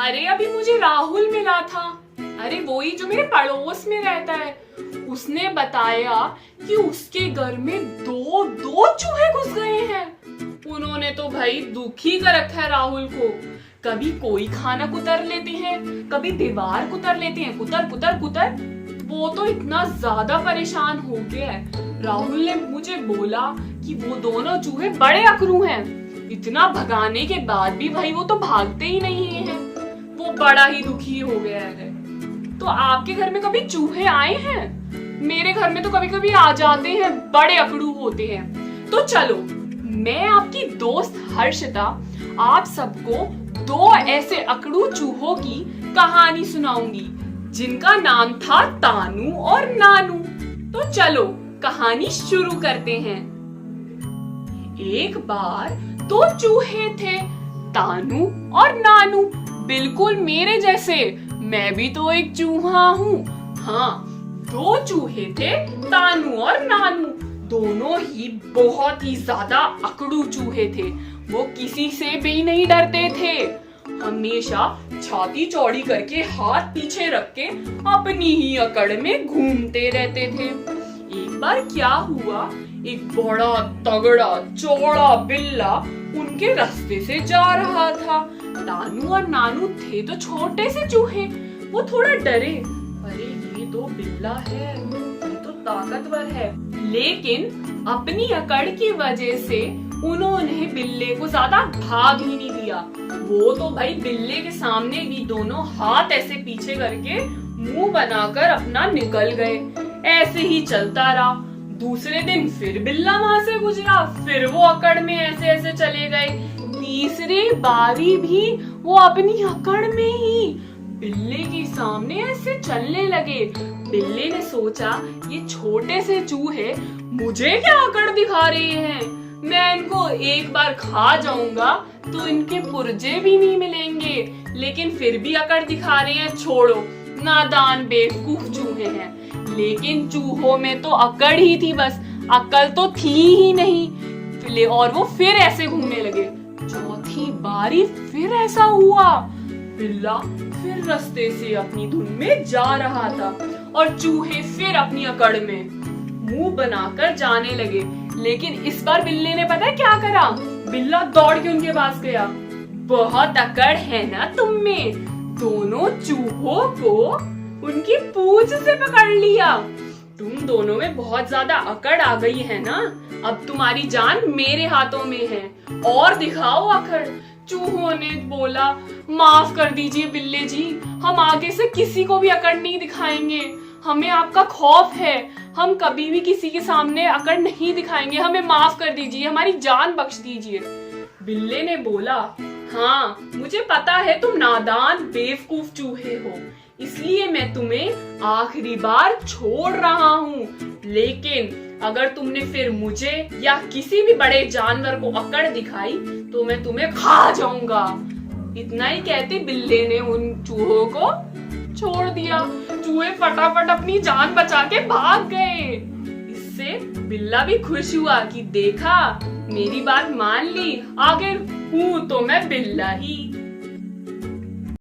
अरे अभी मुझे राहुल मिला था। अरे वो ही जो मेरे पड़ोस में रहता है। उसने बताया कि उसके घर में दो दो चूहे घुस गए हैं। उन्होंने तो भाई दुखी कर रखा है राहुल को। कभी कोई खाना कुतर लेते हैं, कभी दीवार कुतर लेते हैं, कुतर कुतर कुतर। वो तो इतना ज्यादा परेशान हो गया है। राहुल ने मुझे बोला कि वो दोनों चूहे बड़े अकड़ू हैं। इतना भगाने के बाद भी भाई वो तो भागते ही नहीं हैं। वो बड़ा ही दुखी हो गया है। तो आपके घर में कभी चूहे आए हैं? मेरे घर में तो कभी कभी आ जाते हैं, बड़े अकड़ू होते हैं। तो चलो, मैं आपकी दोस्त हर्षिता आप सबको दो ऐसे अकड़ू चूहों की कहानी सुनाऊंगी जिनका नाम था तानू और नानू। तो चलो कहानी शुरू करते हैं। एक बार दो चूहे थे, तानू और नानू, बिल्कुल मेरे जैसे। मैं भी तो एक चूहा हूँ। हाँ, दो चूहे थे, तानू और नानू। दोनों ही बहुत ही ज्यादा अकड़ू चूहे थे। वो किसी से भी नहीं डरते थे। हमेशा छाती चौड़ी करके हाथ पीछे रख के अपनी ही अकड़ में घूमते रहते थे। एक बार क्या हुआ, एक बड़ा तगड़ा चौड़ा बिल्ला उनके रास्ते से जा रहा था। तानू और नानू थे तो छोटे से चूहे। वो थोड़ा डरे, अरे ये तो बिल्ला है, ये तो ताकतवर है। लेकिन अपनी अकड़ की वजह से उन्होंने बिल्ले को ज्यादा भाग ही नहीं दिया। वो तो भाई बिल्ले के सामने भी दोनों हाथ ऐसे पीछे करके मुंह बनाकर अपना निकल गए। ऐसे ही चलता रहा। दूसरे दिन फिर बिल्ला वहां से गुजरा, फिर वो अकड़ में ऐसे ऐसे चले गए। तीसरी बारी भी वो अपनी अकड़ में ही बिल्ले के सामने ऐसे चलने लगे। बिल्ले ने सोचा, ये छोटे से चूहे मुझे क्या अकड़ दिखा रहे हैं, मैं इनको एक बार खा जाऊंगा तो इनके पुर्जे भी नहीं मिलेंगे। लेकिन फिर भी अकड़ दिखा रहे हैं, छोड़ो, नादान बेवकूफ चूहे हैं। लेकिन चूहों में तो अकड़ ही थी, बस अकल तो थी ही नहीं। और वो फिर ऐसे घूमने लगे। चौथी बारी फिर ऐसा हुआ। बिल्ला फिर रास्ते से अपनी धुन में जा रहा था और चूहे फिर अपनी अकड़ में मुंह बनाकर जाने लगे। लेकिन इस बार बिल्ले ने पता है क्या करा? बिल्ला दौड़ के उनके पास गया। बहुत अकड़ है ना तुम में? दोनों चूहों को उनकी पूंछ से पकड़ लिया। तुम दोनों में बहुत ज्यादा अकड़ आ गई है ना? अब तुम्हारी जान मेरे हाथों में है, और दिखाओ अकड़। चूहों ने बोला, माफ कर दीजिए बिल्ले जी, हम आगे से किसी को भी अकड़ नहीं दिखाएंगे। हमें आपका खौफ है, हम कभी भी किसी के सामने अकड़ नहीं दिखाएंगे। हमें माफ कर दीजिए, हमारी जान बख्श दीजिए। बिल्ले ने बोला, हाँ मुझे पता है तुम नादान बेवकूफ चूहे हो, इसलिए मैं तुम्हें आखिरी बार छोड़ रहा हूँ। लेकिन अगर तुमने फिर मुझे या किसी भी बड़े जानवर को अकड़ दिखाई तो मैं तुम्हें खा जाऊंगा। इतना ही कहते बिल्ले ने उन चूहों को छोड़ दिया। चूहे फटाफट अपनी जान बचा के भाग गए। इससे बिल्ला भी खुश हुआ कि देखा, मेरी बात मान ली, आखिर हूँ तो मैं बिल्ला ही।